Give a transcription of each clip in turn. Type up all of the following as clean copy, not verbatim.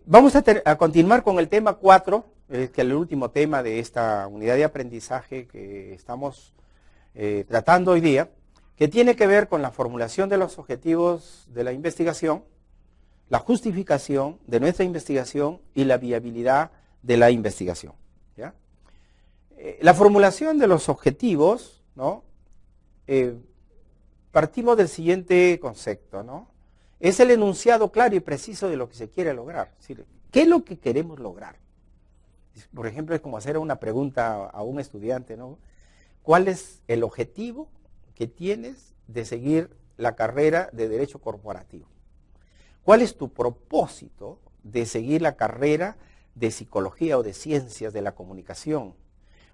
Vamos a continuar con el tema 4, que es el último tema de esta unidad de aprendizaje que estamos tratando hoy día, que tiene que ver con la formulación de los objetivos de la investigación, la justificación de nuestra investigación y la viabilidad de la investigación. ¿Ya? La formulación de los objetivos, ¿no? Partimos del siguiente concepto, ¿no? Es el enunciado claro y preciso de lo que se quiere lograr. Es decir, ¿qué es lo que queremos lograr? Por ejemplo, es como hacer una pregunta a un estudiante, ¿no? ¿Cuál es el objetivo que tienes de seguir la carrera de Derecho Corporativo? ¿Cuál es tu propósito de seguir la carrera de Psicología o de Ciencias de la Comunicación?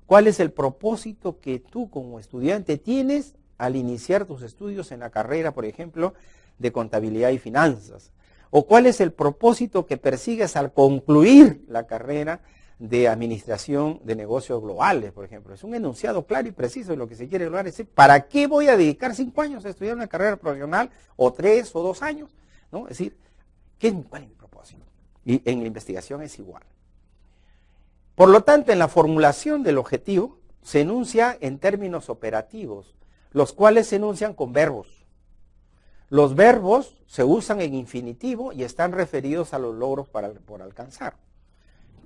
¿Cuál es el propósito que tú como estudiante tienes al iniciar tus estudios en la carrera, por ejemplo, de Contabilidad y Finanzas? ¿O cuál es el propósito que persigues al concluir la carrera de Administración de Negocios Globales, por ejemplo? Es un enunciado claro y preciso de lo que se quiere lograr. Es decir, ¿para qué voy a dedicar 5 años a estudiar una carrera profesional, o 3 o 2 años? ¿No? Es decir, ¿cuál es mi propósito? Y en la investigación es igual. Por lo tanto, en la formulación del objetivo se enuncia en términos operativos, los cuales se enuncian con verbos. Los verbos se usan en infinitivo y están referidos a los logros por alcanzar.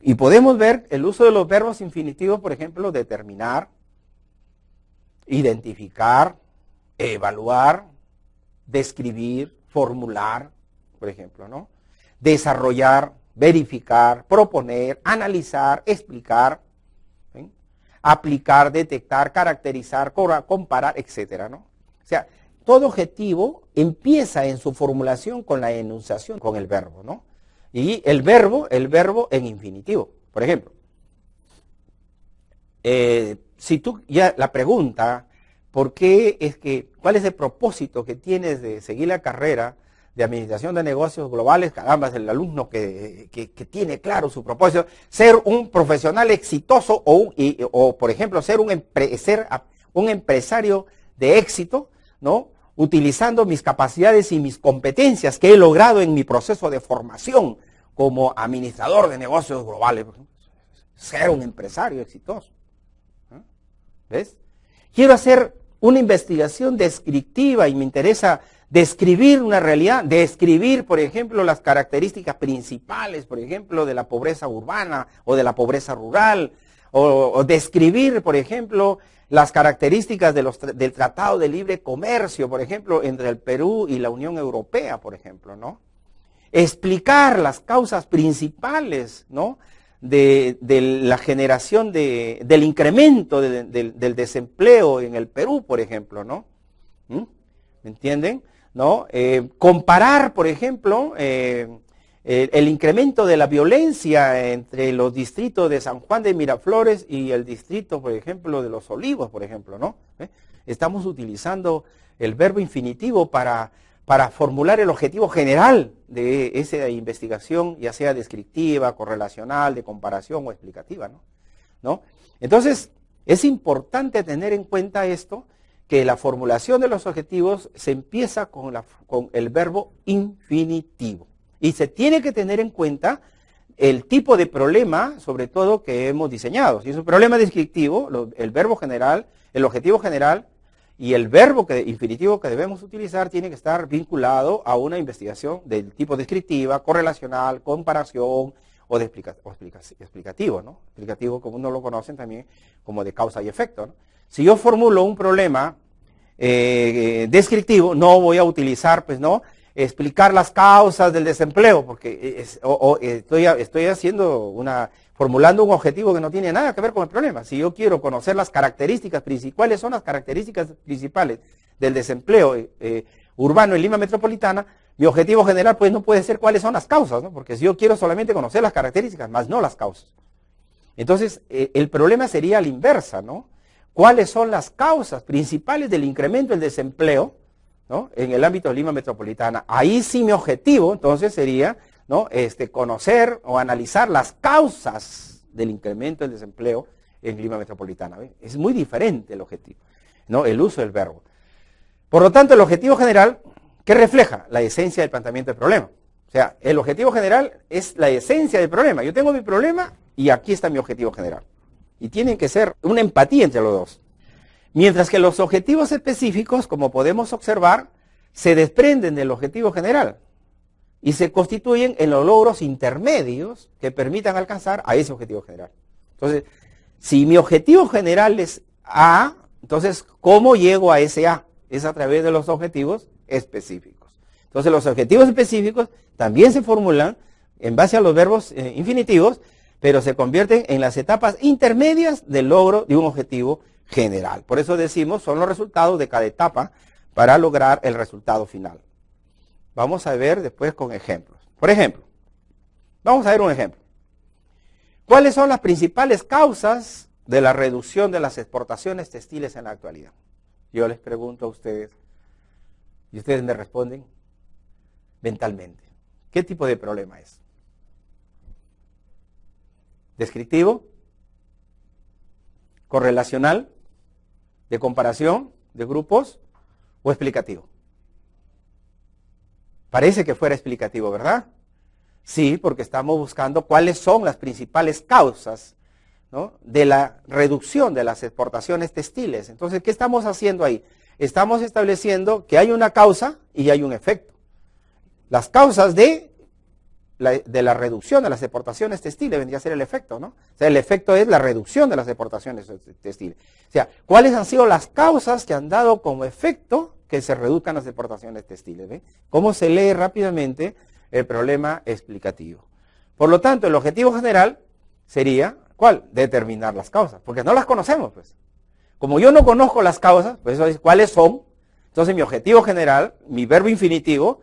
Y podemos ver el uso de los verbos infinitivos, por ejemplo, determinar, identificar, evaluar, describir, formular, por ejemplo, ¿no? Desarrollar, verificar, proponer, analizar, explicar, ¿sí? Aplicar, detectar, caracterizar, comparar, etcétera, ¿no? O sea, todo objetivo empieza en su formulación con la enunciación, con el verbo, ¿no? Y el verbo en infinitivo. Por ejemplo, si tú ya la pregunta, ¿cuál es el propósito que tienes de seguir la carrera de Administración de Negocios Globales? Caramba, es el alumno que tiene claro su propósito, ser un profesional exitoso o por ejemplo, ser un empresario de éxito, ¿no? Utilizando mis capacidades y mis competencias que he logrado en mi proceso de formación como administrador de negocios globales. Ser un empresario exitoso. ¿Ves? Quiero hacer una investigación descriptiva y me interesa describir una realidad, describir, por ejemplo, las características principales, por ejemplo, de la pobreza urbana o de la pobreza rural, o describir, por ejemplo, las características del Tratado de Libre Comercio, por ejemplo, entre el Perú y la Unión Europea, por ejemplo, ¿no? Explicar las causas principales, ¿no? de la generación del incremento del desempleo en el Perú, por ejemplo, ¿no? ¿Me entienden? ¿No? Comparar, por ejemplo, el incremento de la violencia entre los distritos de San Juan de Miraflores y el distrito, por ejemplo, de Los Olivos, por ejemplo, ¿no? Estamos utilizando el verbo infinitivo para formular el objetivo general de esa investigación, ya sea descriptiva, correlacional, de comparación o explicativa, ¿no? Entonces, es importante tener en cuenta esto, que la formulación de los objetivos se empieza con el verbo infinitivo. Y se tiene que tener en cuenta el tipo de problema, sobre todo, que hemos diseñado. Si es un problema descriptivo, el verbo general, el objetivo general y el verbo infinitivo que debemos utilizar tiene que estar vinculado a una investigación del tipo descriptiva, correlacional, comparación o de explicativo, ¿no? Explicativo, como uno lo conocen también como de causa y efecto, ¿no? Si yo formulo un problema descriptivo, no voy a utilizar, pues, ¿no?, explicar las causas del desempleo, porque estoy formulando un objetivo que no tiene nada que ver con el problema. Si yo quiero conocer las características principales, ¿cuáles son las características principales del desempleo urbano en Lima Metropolitana? Mi objetivo general, pues, no puede ser cuáles son las causas, ¿no? Porque si yo quiero solamente conocer las características, más no las causas. Entonces, el problema sería a la inversa, ¿no? ¿Cuáles son las causas principales del incremento del desempleo, ¿no?, en el ámbito de Lima Metropolitana? Ahí sí mi objetivo, entonces, sería, ¿no?, conocer o analizar las causas del incremento del desempleo en Lima Metropolitana. ¿Ve? Es muy diferente el objetivo, ¿no?, el uso del verbo. Por lo tanto, el objetivo general, ¿qué refleja? La esencia del planteamiento del problema. O sea, el objetivo general es la esencia del problema. Yo tengo mi problema y aquí está mi objetivo general. Y tienen que ser una empatía entre los dos. Mientras que los objetivos específicos, como podemos observar, se desprenden del objetivo general y se constituyen en los logros intermedios que permitan alcanzar a ese objetivo general. Entonces, si mi objetivo general es A, entonces, ¿cómo llego a ese A? Es a través de los objetivos específicos. Entonces, los objetivos específicos también se formulan en base a los verbos infinitivos, pero se convierten en las etapas intermedias del logro de un objetivo general. Por eso decimos, son los resultados de cada etapa para lograr el resultado final. Vamos a ver después con ejemplos. Por ejemplo, vamos a ver un ejemplo. ¿Cuáles son las principales causas de la reducción de las exportaciones textiles en la actualidad? Yo les pregunto a ustedes, y ustedes me responden mentalmente. ¿Qué tipo de problema es? ¿Descriptivo? ¿Correlacional? ¿De comparación? ¿De grupos? ¿O explicativo? Parece que fuera explicativo, ¿verdad? Sí, porque estamos buscando cuáles son las principales causas, ¿no?, de la reducción de las exportaciones textiles. Entonces, ¿qué estamos haciendo ahí? Estamos estableciendo que hay una causa y hay un efecto. Las causas de la reducción de las exportaciones textiles vendría a ser el efecto, ¿no? O sea, el efecto es la reducción de las exportaciones textiles. O sea, ¿cuáles han sido las causas que han dado como efecto que se reduzcan las exportaciones textiles? ¿Ve? ¿Cómo se lee rápidamente el problema explicativo? Por lo tanto, el objetivo general sería, ¿cuál? Determinar las causas, porque no las conocemos, pues. Como yo no conozco las causas, pues eso es cuáles son. Entonces mi objetivo general, mi verbo infinitivo,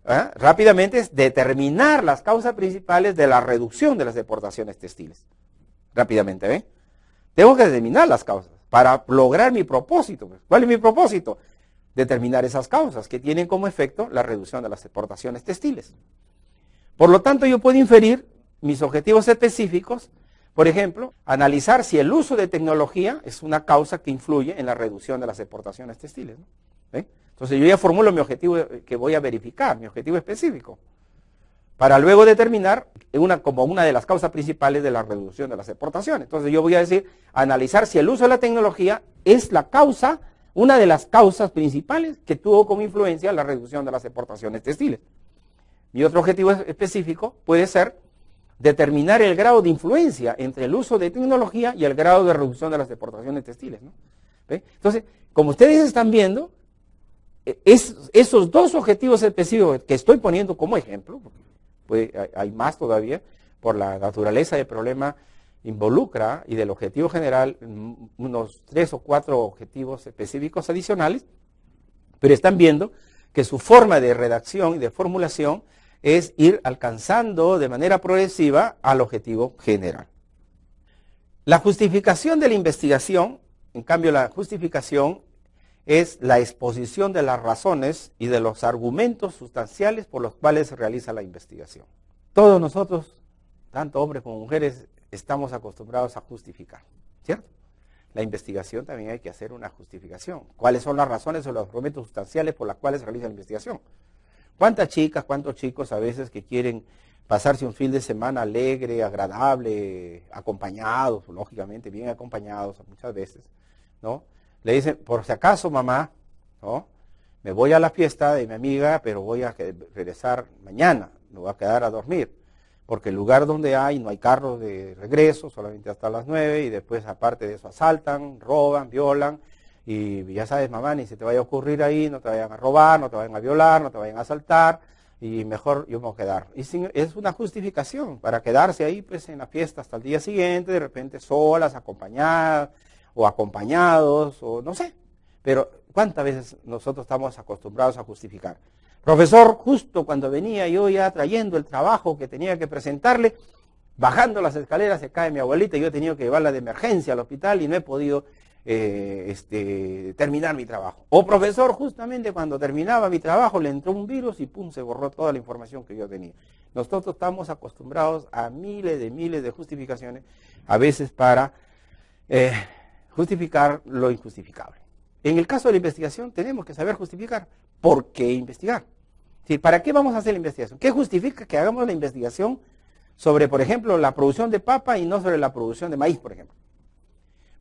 rápidamente es determinar las causas principales de la reducción de las exportaciones textiles. Rápidamente, ¿ve? Tengo que determinar las causas para lograr mi propósito. Pues. ¿Cuál es mi propósito? Determinar esas causas que tienen como efecto la reducción de las exportaciones textiles. Por lo tanto, yo puedo inferir mis objetivos específicos, por ejemplo, analizar si el uso de tecnología es una causa que influye en la reducción de las exportaciones textiles, ¿no? ¿Ve? Entonces yo ya formulo mi objetivo que voy a verificar, mi objetivo específico, para luego determinar como una de las causas principales de la reducción de las exportaciones. Entonces yo voy a decir, analizar si el uso de la tecnología es la causa, una de las causas principales que tuvo como influencia la reducción de las exportaciones textiles. Mi otro objetivo específico puede ser determinar el grado de influencia entre el uso de tecnología y el grado de reducción de las exportaciones textiles, ¿no? ¿Ve? Entonces, como ustedes están viendo, esos dos objetivos específicos que estoy poniendo como ejemplo, pues hay más todavía, por la naturaleza del problema involucra y del objetivo general unos 3 o 4 objetivos específicos adicionales, pero están viendo que su forma de redacción y de formulación es ir alcanzando de manera progresiva al objetivo general. La justificación de la investigación, en cambio la justificación es la exposición de las razones y de los argumentos sustanciales por los cuales se realiza la investigación. Todos nosotros, tanto hombres como mujeres, estamos acostumbrados a justificar, ¿cierto? La investigación también hay que hacer una justificación. ¿Cuáles son las razones o los argumentos sustanciales por los cuales se realiza la investigación? ¿Cuántas chicas, cuántos chicos a veces que quieren pasarse un fin de semana alegre, agradable, acompañados, lógicamente bien acompañados muchas veces, ¿no? Le dicen, por si acaso mamá, ¿no?, me voy a la fiesta de mi amiga, pero voy a regresar mañana, me voy a quedar a dormir, porque el lugar donde no hay carros de regreso, solamente hasta las 9, y después aparte de eso asaltan, roban, violan, y ya sabes mamá, ni se te vaya a ocurrir ahí, no te vayan a robar, no te vayan a violar, no te vayan a asaltar, y mejor yo me voy a quedar. Y es una justificación para quedarse ahí pues en la fiesta hasta el día siguiente, de repente solas, acompañadas, o acompañados, o no sé. Pero ¿cuántas veces nosotros estamos acostumbrados a justificar? Profesor, justo cuando venía yo ya trayendo el trabajo que tenía que presentarle, bajando las escaleras se cae mi abuelita y yo he tenido que llevarla de emergencia al hospital y no he podido terminar mi trabajo. O profesor, justamente cuando terminaba mi trabajo le entró un virus y pum, se borró toda la información que yo tenía. Nosotros estamos acostumbrados a miles de justificaciones, a veces para justificar lo injustificable. En el caso de la investigación tenemos que saber justificar por qué investigar. Sí, ¿para qué vamos a hacer la investigación? ¿Qué justifica que hagamos la investigación sobre, por ejemplo, la producción de papa y no sobre la producción de maíz, por ejemplo?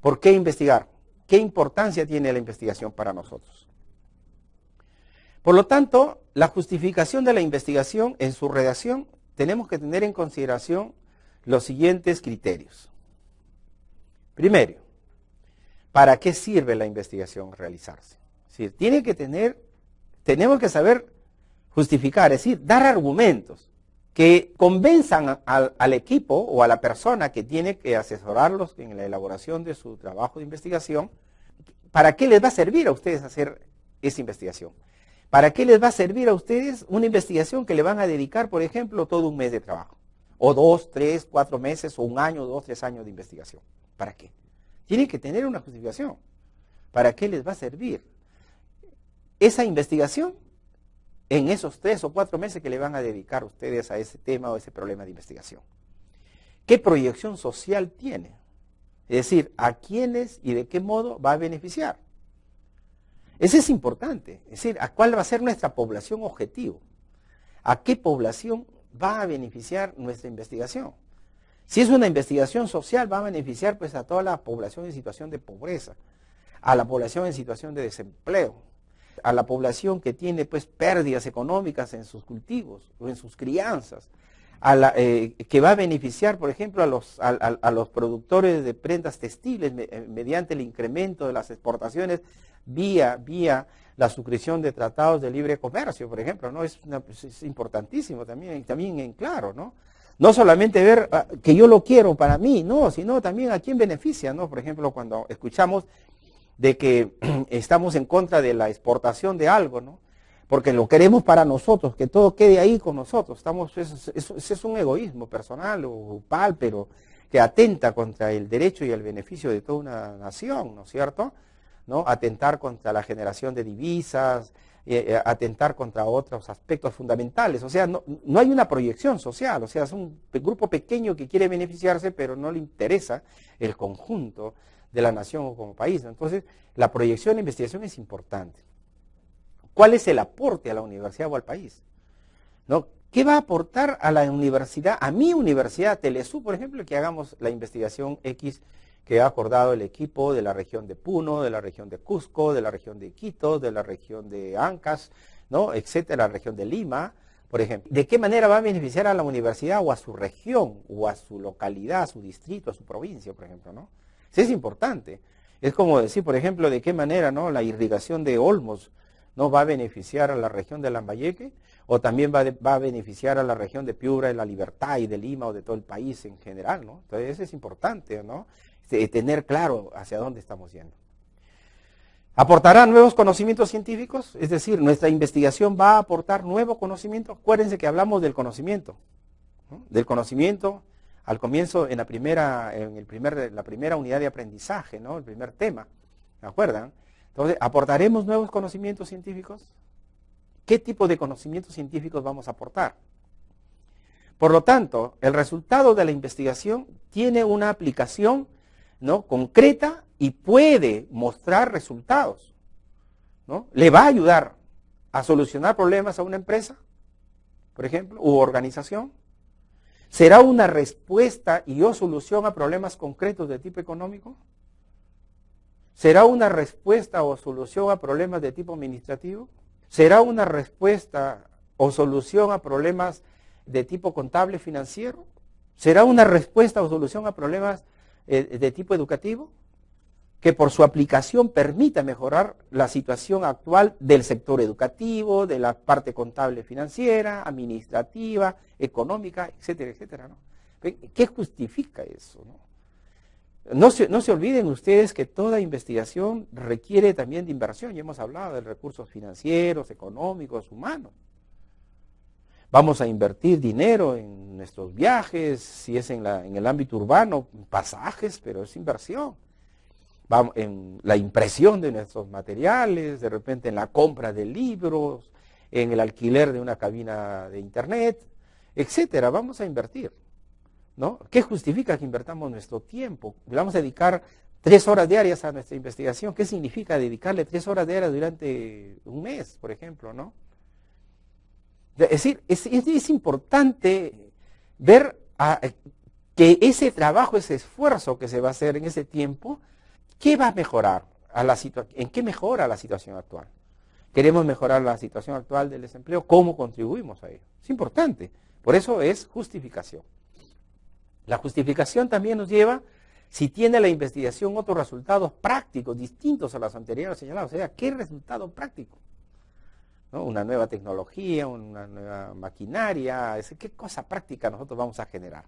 ¿Por qué investigar? ¿Qué importancia tiene la investigación para nosotros? Por lo tanto, la justificación de la investigación en su redacción tenemos que tener en consideración los siguientes criterios. Primero, ¿para qué sirve la investigación realizarse? Es decir, tenemos que saber justificar, es decir, dar argumentos que convenzan al equipo o a la persona que tiene que asesorarlos en la elaboración de su trabajo de investigación. ¿Para qué les va a servir a ustedes hacer esa investigación? ¿Para qué les va a servir a ustedes una investigación que le van a dedicar, por ejemplo, todo un mes de trabajo? O 2, 3, 4 meses, o un año, 2, 3 años de investigación. ¿Para qué? Tienen que tener una justificación. ¿Para qué les va a servir esa investigación en esos 3 o 4 meses que le van a dedicar ustedes a ese tema o ese problema de investigación? ¿Qué proyección social tiene? Es decir, ¿a quiénes y de qué modo va a beneficiar? Eso es importante. Es decir, ¿a cuál va a ser nuestra población objetivo? ¿A qué población va a beneficiar nuestra investigación? Si es una investigación social, va a beneficiar pues a toda la población en situación de pobreza, a la población en situación de desempleo, a la población que tiene pues pérdidas económicas en sus cultivos o en sus crianzas, que va a beneficiar, por ejemplo, a los productores de prendas textiles mediante el incremento de las exportaciones vía la suscripción de tratados de libre comercio, por ejemplo, ¿no? Es importantísimo también en claro, ¿no? No solamente ver que yo lo quiero para mí, no, sino también a quién beneficia, ¿no? Por ejemplo, cuando escuchamos de que estamos en contra de la exportación de algo, ¿no? Porque lo queremos para nosotros, que todo quede ahí con nosotros. Eso es un egoísmo personal o grupal, pero que atenta contra el derecho y el beneficio de toda una nación, ¿no es cierto? ¿No? Atentar contra la generación de divisas, atentar contra otros aspectos fundamentales. O sea, no hay una proyección social, o sea, es un grupo pequeño que quiere beneficiarse, pero no le interesa el conjunto de la nación o como país, ¿no? Entonces, la proyección de investigación es importante. ¿Cuál es el aporte a la universidad o al país? ¿No? ¿Qué va a aportar a la universidad, a mi universidad, Telesur, por ejemplo, que hagamos la investigación X que ha acordado el equipo de la región de Puno, de la región de Cusco, de la región de Quito, de la región de Ancash, ¿no? Etcétera, la región de Lima, por ejemplo? ¿De qué manera va a beneficiar a la universidad o a su región, o a su localidad, a su distrito, a su provincia, por ejemplo, ¿no? Eso es importante. Es como decir, por ejemplo, de qué manera, ¿no?, la irrigación de Olmos no va a beneficiar a la región de Lambayeque, o también va a beneficiar a la región de Piura, de La Libertad y de Lima, o de todo el país en general, ¿no? Entonces eso es importante, ¿no? Tener claro hacia dónde estamos yendo. ¿Aportará nuevos conocimientos científicos? Es decir, nuestra investigación va a aportar nuevo conocimiento. Acuérdense que hablamos del conocimiento, ¿no? Del conocimiento al comienzo en la primera unidad de aprendizaje, ¿no? El primer tema, ¿se acuerdan? Entonces, ¿aportaremos nuevos conocimientos científicos? ¿Qué tipo de conocimientos científicos vamos a aportar? Por lo tanto, el resultado de la investigación tiene una aplicación, ¿no?, concreta y puede mostrar resultados, ¿no? ¿Le va a ayudar a solucionar problemas a una empresa, por ejemplo, u organización? ¿Será una respuesta y o solución a problemas concretos de tipo económico? ¿Será una respuesta o solución a problemas de tipo administrativo? ¿Será una respuesta o solución a problemas de tipo contable financiero? ¿Será una respuesta o solución a problemas de tipo educativo? Que por su aplicación permita mejorar la situación actual del sector educativo, de la parte contable financiera, administrativa, económica, etcétera, etcétera, ¿no? ¿Qué justifica eso, no? No se olviden ustedes que toda investigación requiere también de inversión. Ya hemos hablado de recursos financieros, económicos, humanos. Vamos a invertir dinero en nuestros viajes, si es en el ámbito urbano, pasajes, pero es inversión. Vamos en la impresión de nuestros materiales, de repente en la compra de libros, en el alquiler de una cabina de internet, etcétera. Vamos a invertir, ¿no? ¿Qué justifica que invertamos nuestro tiempo? Le vamos a dedicar 3 horas diarias a nuestra investigación. ¿Qué significa dedicarle 3 horas diarias durante un mes, por ejemplo, ¿no? Es decir, es importante ver que ese trabajo, ese esfuerzo que se va a hacer en ese tiempo, ¿qué va a mejorar? ¿En qué mejora la situación actual? ¿Queremos mejorar la situación actual del desempleo? ¿Cómo contribuimos a ello? Es importante. Por eso es justificación. La justificación también nos lleva, si tiene la investigación otros resultados prácticos distintos a los anteriores señalados. O sea, ¿qué resultado práctico? ¿No? Una nueva tecnología, una nueva maquinaria, ¿qué cosa práctica nosotros vamos a generar?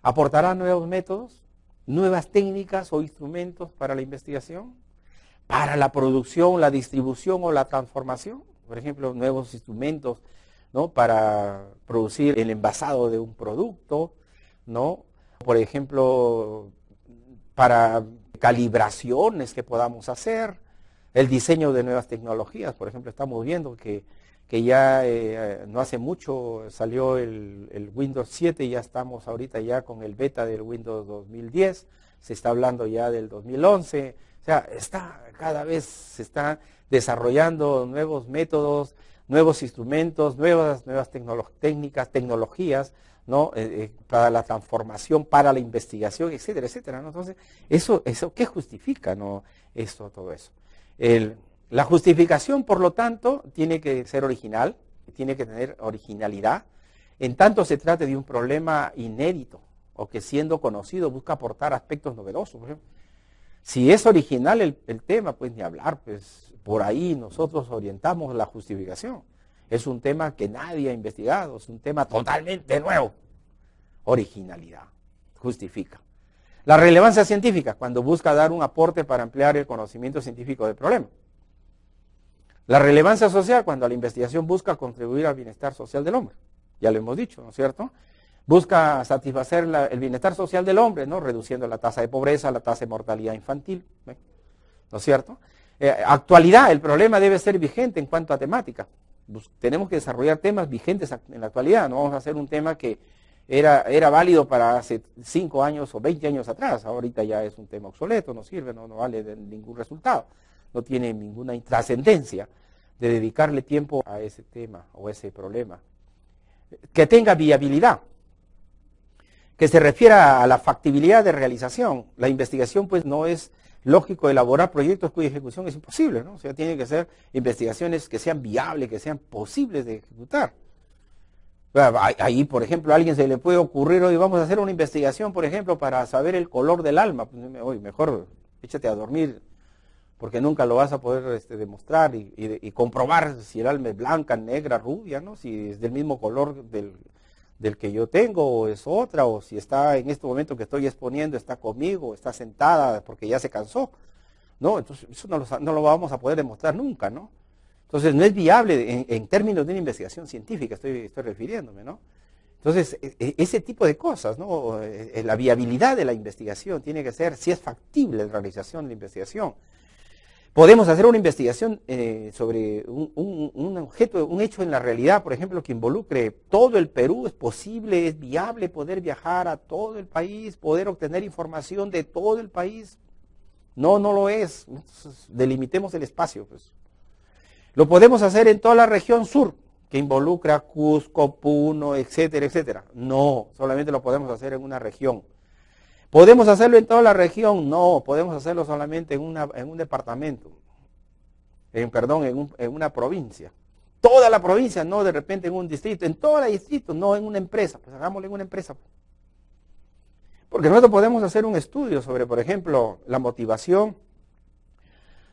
¿Aportará nuevos métodos, nuevas técnicas o instrumentos para la investigación? ¿Para la producción, la distribución o la transformación? Por ejemplo, nuevos instrumentos, ¿no? Para producir el envasado de un producto, ¿no? Por ejemplo, para calibraciones que podamos hacer, el diseño de nuevas tecnologías. Por ejemplo, estamos viendo que ya no hace mucho salió el Windows 7 y ya estamos ahorita ya con el beta del Windows 2010, se está hablando ya del 2011, o sea, cada vez se está desarrollando nuevos métodos, nuevos instrumentos, nuevas técnicas, tecnologías, ¿no? Para la transformación, para la investigación, etcétera, etcétera, ¿no? Entonces, eso ¿qué justifica, no? Todo eso. La justificación, por lo tanto, tiene que ser original, tiene que tener originalidad, en tanto se trate de un problema inédito, o que siendo conocido busca aportar aspectos novedosos. Por ejemplo, si es original el tema, pues ni hablar, pues por ahí nosotros orientamos la justificación. Es un tema que nadie ha investigado, es un tema totalmente nuevo. Originalidad, justifica. La relevancia científica, cuando busca dar un aporte para ampliar el conocimiento científico del problema. La relevancia social, cuando la investigación busca contribuir al bienestar social del hombre. Ya lo hemos dicho, ¿no es cierto? Busca satisfacer el bienestar social del hombre, ¿no? Reduciendo la tasa de pobreza, la tasa de mortalidad infantil, ¿no es cierto? Actualidad, el problema debe ser vigente en cuanto a temática. Tenemos que desarrollar temas vigentes en la actualidad, no vamos a hacer un tema que era válido para hace 5 años o 20 años atrás, ahorita ya es un tema obsoleto, no sirve, no vale de ningún resultado, no tiene ninguna trascendencia de dedicarle tiempo a ese tema o ese problema. Que tenga viabilidad, que se refiera a la factibilidad de realización. La investigación pues no es lógico elaborar proyectos cuya ejecución es imposible, ¿no? O sea, tienen que ser investigaciones que sean viables, que sean posibles de ejecutar. Ahí, por ejemplo, a alguien se le puede ocurrir, hoy vamos a hacer una investigación, por ejemplo, para saber el color del alma. Hoy mejor échate a dormir, porque nunca lo vas a poder demostrar y comprobar si el alma es blanca, negra, rubia, ¿no? Si es del mismo color del que yo tengo, o es otra, o si está en este momento que estoy exponiendo, está conmigo, está sentada porque ya se cansó, ¿no? Entonces, eso no lo vamos a poder demostrar nunca, ¿no? Entonces, no es viable en términos de una investigación científica, estoy refiriéndome, ¿no? Entonces, ese tipo de cosas, ¿no? La viabilidad de la investigación tiene que ser, si es factible la realización de la investigación. Podemos hacer una investigación sobre un objeto, un hecho en la realidad, por ejemplo, que involucre todo el Perú. Es posible, es viable poder viajar a todo el país, poder obtener información de todo el país. No lo es. Entonces, delimitemos el espacio, pues. Lo podemos hacer en toda la región sur, que involucra Cusco, Puno, etcétera, etcétera. No, solamente lo podemos hacer en una región. ¿Podemos hacerlo en toda la región? No, podemos hacerlo solamente en un departamento, en una provincia. Toda la provincia, no de repente en un distrito, en todo el distrito, no en una empresa, pues hagámoslo en una empresa. Porque nosotros podemos hacer un estudio sobre, por ejemplo, la motivación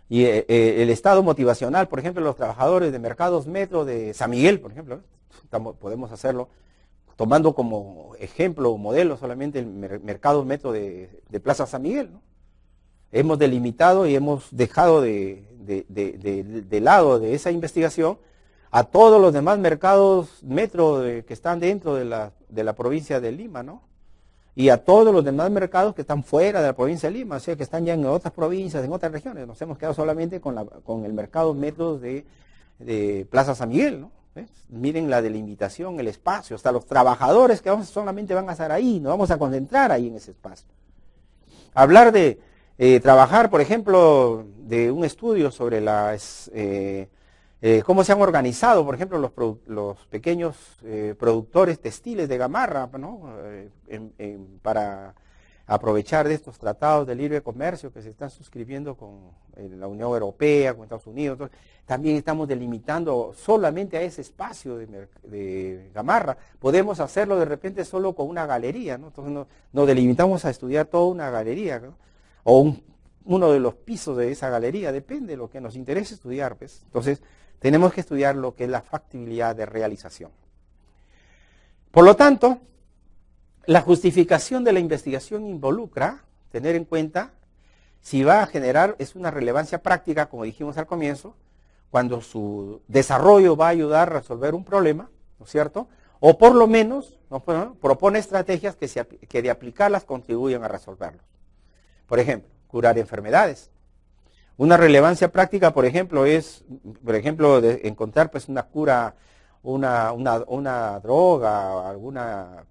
y el estado motivacional, por ejemplo, los trabajadores de Mercados Metro de San Miguel, por ejemplo, podemos hacerlo tomando como ejemplo o modelo solamente el Mercado Metro de Plaza San Miguel, ¿no? Hemos delimitado y hemos dejado de lado de esa investigación a todos los demás mercados Metro que están dentro de la provincia de Lima, ¿no? Y a todos los demás mercados que están fuera de la provincia de Lima, o sea, que están ya en otras provincias, en otras regiones. Nos hemos quedado solamente con el mercado Metro de Plaza San Miguel, ¿no? ¿Ves? Miren la delimitación, el espacio, hasta los trabajadores que solamente van a estar ahí, nos vamos a concentrar ahí en ese espacio. Hablar de trabajar, por ejemplo, de un estudio sobre cómo se han organizado, por ejemplo, los pequeños productores textiles de gamarra, ¿no? Para aprovechar de estos tratados de libre comercio que se están suscribiendo con la Unión Europea, con Estados Unidos. Entonces, también estamos delimitando solamente a ese espacio de gamarra. Podemos hacerlo de repente solo con una galería, ¿no? Entonces nos delimitamos a estudiar toda una galería, ¿no? O uno de los pisos de esa galería, depende de lo que nos interese estudiar, pues. Entonces, tenemos que estudiar lo que es la factibilidad de realización. Por lo tanto, la justificación de la investigación involucra tener en cuenta si va a generar, es una relevancia práctica, como dijimos al comienzo, cuando su desarrollo va a ayudar a resolver un problema, ¿no es cierto? O por lo menos, ¿no? Propone estrategias que de aplicarlas contribuyan a resolverlos. Por ejemplo, curar enfermedades. Una relevancia práctica, por ejemplo, es, de encontrar pues una cura, una droga, alguna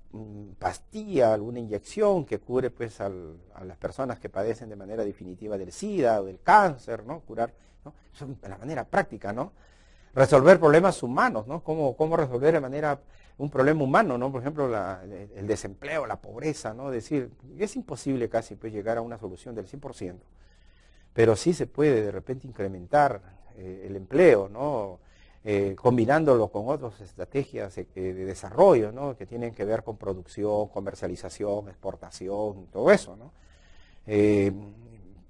pastilla, alguna inyección que cure pues a las personas que padecen de manera definitiva del SIDA o del cáncer, ¿no? Curar, ¿no? Eso de la manera práctica, ¿no? Resolver problemas humanos, ¿no? ¿Cómo resolver de manera un problema humano, ¿no? Por ejemplo, el desempleo, la pobreza, ¿no? Decir, es imposible casi pues llegar a una solución del 100%, pero sí se puede de repente incrementar el empleo, ¿no? Combinándolo con otras estrategias de desarrollo, ¿no? Que tienen que ver con producción, comercialización, exportación, todo eso, ¿no?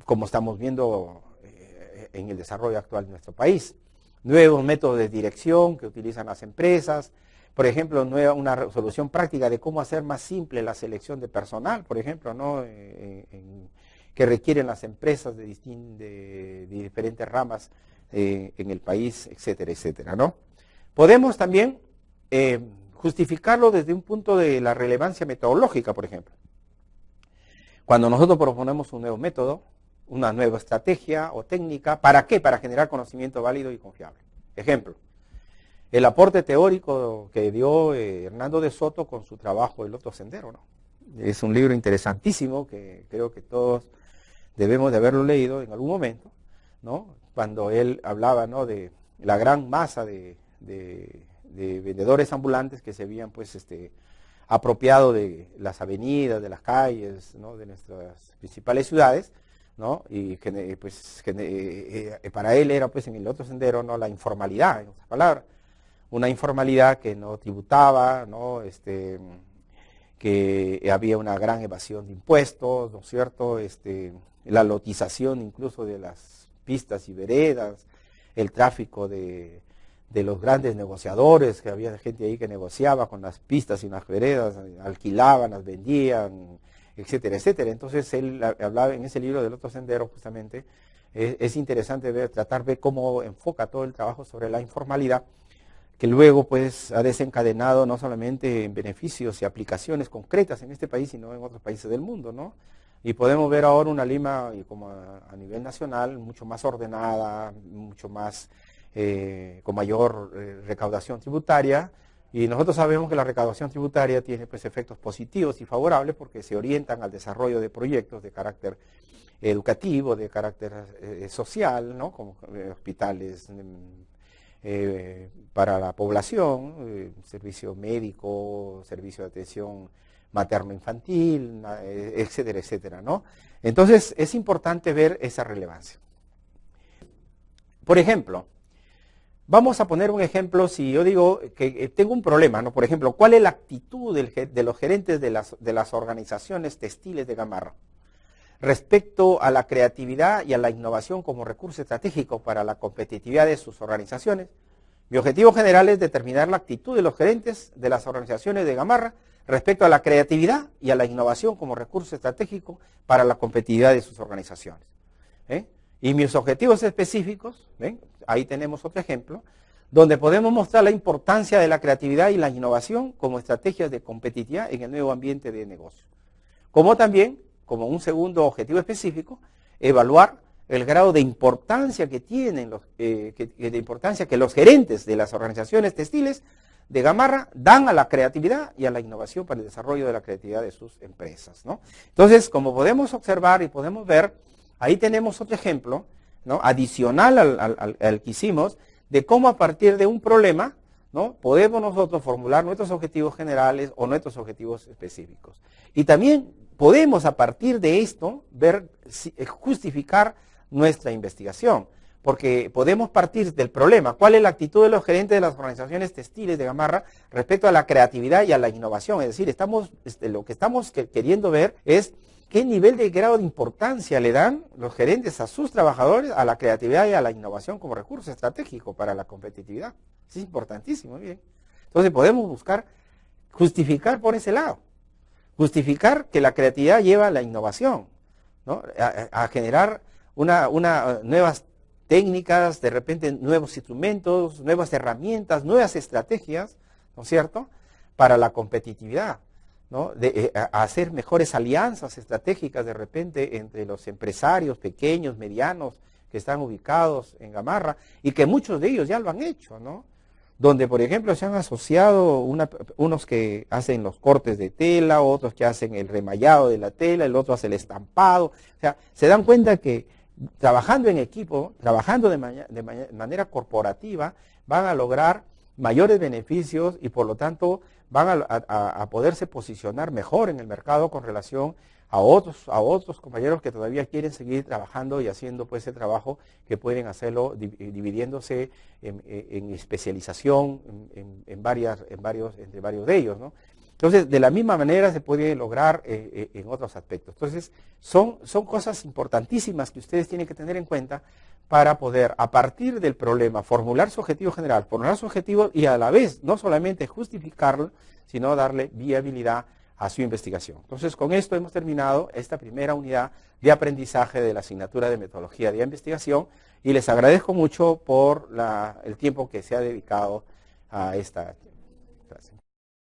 Como estamos viendo en el desarrollo actual de nuestro país. Nuevos métodos de dirección que utilizan las empresas, por ejemplo, una solución práctica de cómo hacer más simple la selección de personal, por ejemplo, ¿no? Que requieren las empresas de diferentes ramas en el país, etcétera, etcétera, ¿no? Podemos también justificarlo desde un punto de la relevancia metodológica, por ejemplo. Cuando nosotros proponemos un nuevo método, una nueva estrategia o técnica, ¿para qué? Para generar conocimiento válido y confiable. Ejemplo, el aporte teórico que dio Hernando de Soto con su trabajo El Otro Sendero, ¿no? Es un libro interesantísimo que creo que todos debemos de haberlo leído en algún momento, ¿no? Cuando él hablaba, ¿no? De la gran masa de vendedores ambulantes que se habían pues apropiado de las avenidas, de las calles, ¿no? De nuestras principales ciudades, ¿no? Y pues para él era pues en El Otro Sendero, ¿no? La informalidad, en otras palabras, una informalidad que no tributaba, ¿no? Que había una gran evasión de impuestos, ¿no es cierto? La lotización incluso de las pistas y veredas, el tráfico de los grandes negociadores, que había gente ahí que negociaba con las pistas y las veredas, alquilaban, las vendían, etcétera, etcétera. Entonces él hablaba en ese libro del Otro Sendero justamente, es interesante tratar de ver cómo enfoca todo el trabajo sobre la informalidad, que luego pues ha desencadenado no solamente en beneficios y aplicaciones concretas en este país, sino en otros países del mundo, ¿no? Y podemos ver ahora una Lima como a nivel nacional mucho más ordenada, mucho más con mayor recaudación tributaria, y nosotros sabemos que la recaudación tributaria tiene pues efectos positivos y favorables porque se orientan al desarrollo de proyectos de carácter educativo, de carácter social, ¿no? Como hospitales para la población, servicio médico, servicio de atención materno-infantil, etcétera, etcétera, ¿no? Entonces, es importante ver esa relevancia. Por ejemplo, vamos a poner un ejemplo, si yo digo que tengo un problema, ¿no? Por ejemplo, ¿cuál es la actitud de los gerentes de las organizaciones textiles de Gamarra respecto a la creatividad y a la innovación como recurso estratégico para la competitividad de sus organizaciones? Mi objetivo general es determinar la actitud de los gerentes de las organizaciones de Gamarra respecto a la creatividad y a la innovación como recurso estratégico para la competitividad de sus organizaciones. Y mis objetivos específicos, ¿ven? Ahí tenemos otro ejemplo, donde podemos mostrar la importancia de la creatividad y la innovación como estrategias de competitividad en el nuevo ambiente de negocio. Como también, como un segundo objetivo específico, evaluar el grado de importancia que tienen que los gerentes de las organizaciones textiles de Gamarra dan a la creatividad y a la innovación para el desarrollo de la creatividad de sus empresas, ¿no? Entonces, como podemos observar y podemos ver, ahí tenemos otro ejemplo, ¿no? Adicional al que hicimos, de cómo a partir de un problema, ¿no?, podemos nosotros formular nuestros objetivos generales o nuestros objetivos específicos. Y también podemos a partir de esto ver, justificar nuestra investigación, porque podemos partir del problema. ¿Cuál es la actitud de los gerentes de las organizaciones textiles de Gamarra respecto a la creatividad y a la innovación? Es decir, lo que estamos queriendo ver es qué nivel de grado de importancia le dan los gerentes a sus trabajadores a la creatividad y a la innovación como recurso estratégico para la competitividad. Es importantísimo, bien. Entonces podemos buscar justificar por ese lado, justificar que la creatividad lleva a la innovación, ¿no?, a generar nuevas técnicas, de repente nuevos instrumentos, nuevas herramientas, nuevas estrategias, ¿no es cierto?, para la competitividad, ¿no?, a hacer mejores alianzas estratégicas de repente entre los empresarios pequeños, medianos, que están ubicados en Gamarra, y que muchos de ellos ya lo han hecho, ¿no?, donde por ejemplo se han asociado unos que hacen los cortes de tela, otros que hacen el remallado de la tela, el otro hace el estampado. O sea, se dan cuenta que trabajando en equipo, trabajando de manera corporativa, van a lograr mayores beneficios y por lo tanto van a poderse posicionar mejor en el mercado con relación a otros compañeros que todavía quieren seguir trabajando y haciendo pues ese trabajo, que pueden hacerlo dividiéndose en especialización entre varios de ellos, ¿no? Entonces, de la misma manera se puede lograr en otros aspectos. Entonces, son cosas importantísimas que ustedes tienen que tener en cuenta para poder, a partir del problema, formular su objetivo general, formular su objetivo y a la vez, no solamente justificarlo, sino darle viabilidad a su investigación. Entonces, con esto hemos terminado esta primera unidad de aprendizaje de la asignatura de metodología de investigación y les agradezco mucho por el tiempo que se ha dedicado a esta